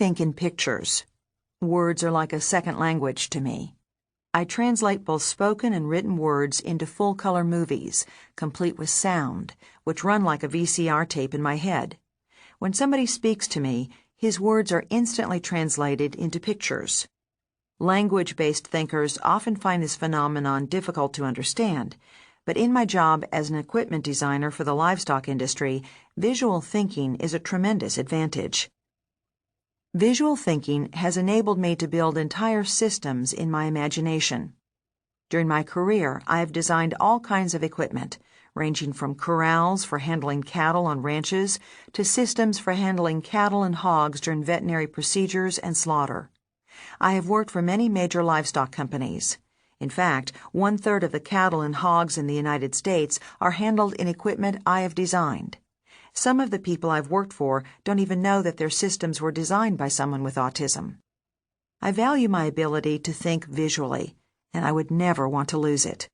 think in pictures. Words are like a second language to me. I translate both spoken and written words into full-color movies, complete with sound, which run like a VCR tape in my head. When somebody speaks to me, his words are instantly translated into pictures. Language-based thinkers often find this phenomenon difficult to understand, but in my job as an equipment designer for the livestock industry, visual thinking is a tremendous advantage. Visual thinking has enabled me to build entire systems in my imagination. During my career, I have designed all kinds of equipment, ranging from corrals for handling cattle on ranches to systems for handling cattle and hogs during veterinary procedures and slaughter. I have worked for many major livestock companies. In fact, 1/3 of the cattle and hogs in the United States are handled in equipment I have designed. Some of the people I've worked for don't even know that their systems were designed by someone with autism. I value my ability to think visually, and I would never want to lose it.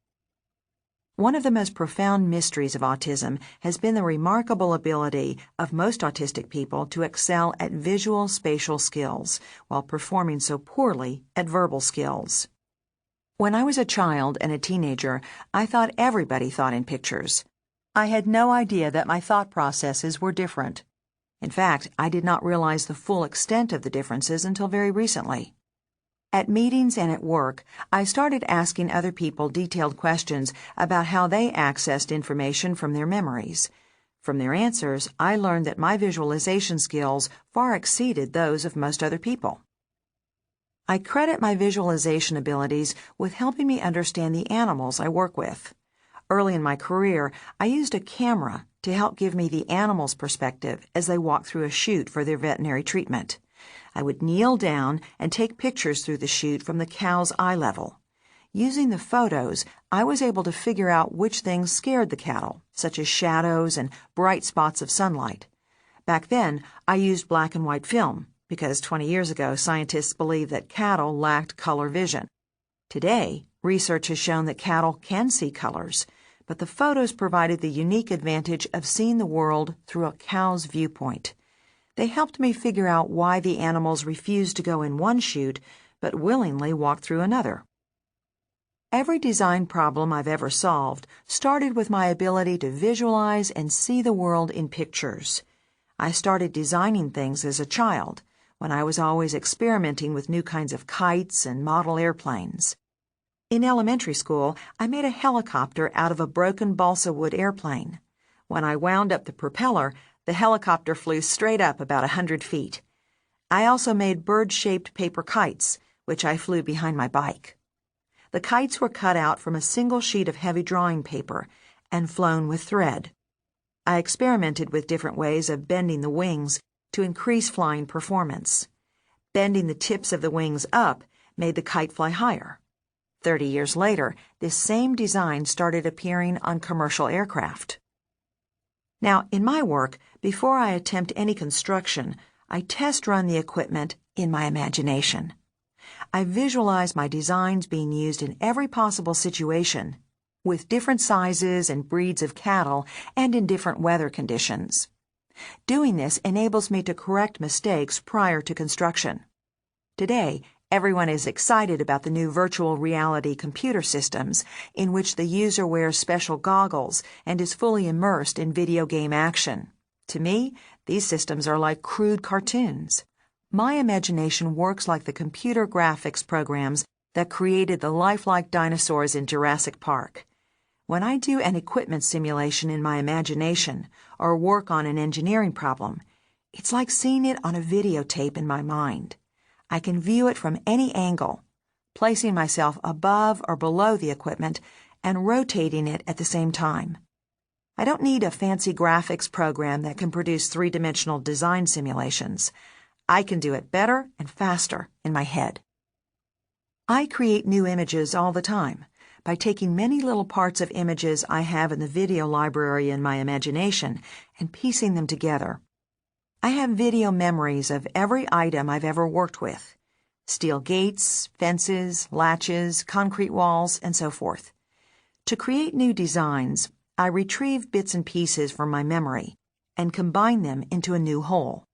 One of the most profound mysteries of autism has been the remarkable ability of most autistic people to excel at visual spatial skills while performing so poorly at verbal skills. When I was a child and a teenager, I thought everybody thought in pictures. I had no idea that my thought processes were different. In fact, I did not realize the full extent of the differences until very recently. At meetings and at work, I started asking other people detailed questions about how they accessed information from their memories. From their answers, I learned that my visualization skills far exceeded those of most other people. I credit my visualization abilities with helping me understand the animals I work with. Early in my career, I used a camera to help give me the animal's perspective as they walked through a chute for their veterinary treatment. I would kneel down and take pictures through the chute from the cow's eye level. Using the photos, I was able to figure out which things scared the cattle, such as shadows and bright spots of sunlight. Back then, I used black and white film, because 20 years ago scientists believed that cattle lacked color vision. Today, research has shown that cattle can see colors, but the photos provided the unique advantage of seeing the world through a cow's viewpoint. They helped me figure out why the animals refused to go in one chute, but willingly walked through another. Every design problem I've ever solved started with my ability to visualize and see the world in pictures. I started designing things as a child, when I was always experimenting with new kinds of kites and model airplanes. In elementary school, I made a helicopter out of a broken balsa wood airplane. When I wound up the propeller, the helicopter flew straight up about 100 feet. I also made bird-shaped paper kites, which I flew behind my bike. The kites were cut out from a single sheet of heavy drawing paper and flown with thread. I experimented with different ways of bending the wings to increase flying performance. Bending the tips of the wings up made the kite fly higher. 30 years later, this same design started appearing on commercial aircraft. Now, in my work, before I attempt any construction, I test run the equipment in my imagination. I visualize my designs being used in every possible situation, with different sizes and breeds of cattle and in different weather conditions. Doing this enables me to correct mistakes prior to construction. Today, everyone is excited about the new virtual reality computer systems in which the user wears special goggles and is fully immersed in video game action. To me, these systems are like crude cartoons. My imagination works like the computer graphics programs that created the lifelike dinosaurs in Jurassic Park. When I do an equipment simulation in my imagination or work on an engineering problem, it's like seeing it on a videotape in my mind. I can view it from any angle, placing myself above or below the equipment and rotating it at the same time. I don't need a fancy graphics program that can produce three-dimensional design simulations. I can do it better and faster in my head. I create new images all the time by taking many little parts of images I have in the video library in my imagination and piecing them together. I have video memories of every item I've ever worked with: steel gates, fences, latches, concrete walls, and so forth. To create new designs, I retrieve bits and pieces from my memory and combine them into a new whole.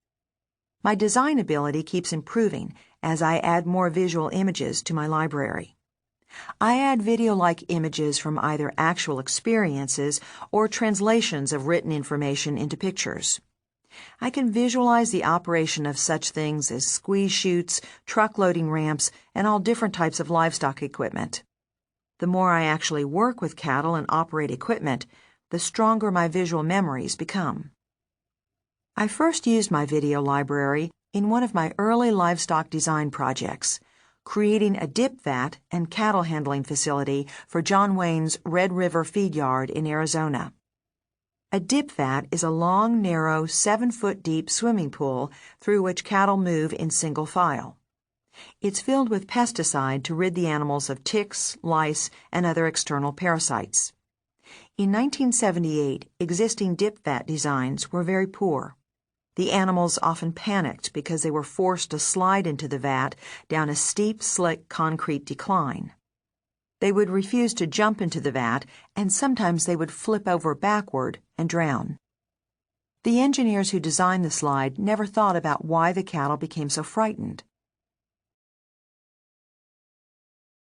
My design ability keeps improving as I add more visual images to my library. I add video-like images from either actual experiences or translations of written information into pictures. I can visualize the operation of such things as squeeze chutes, truck loading ramps, and all different types of livestock equipment. The more I actually work with cattle and operate equipment, the stronger my visual memories become. I first used my video library in one of my early livestock design projects, creating a dip vat and cattle handling facility for John Wayne's Red River feed yard in Arizona. A dip vat is a long, narrow, 7-foot-deep swimming pool through which cattle move in single file. It's filled with pesticide to rid the animals of ticks, lice, and other external parasites. In 1978, existing dip vat designs were very poor. The animals often panicked because they were forced to slide into the vat down a steep, slick concrete decline. They would refuse to jump into the vat, and sometimes they would flip over backward and drown. The engineers who designed the slide never thought about why the cattle became so frightened.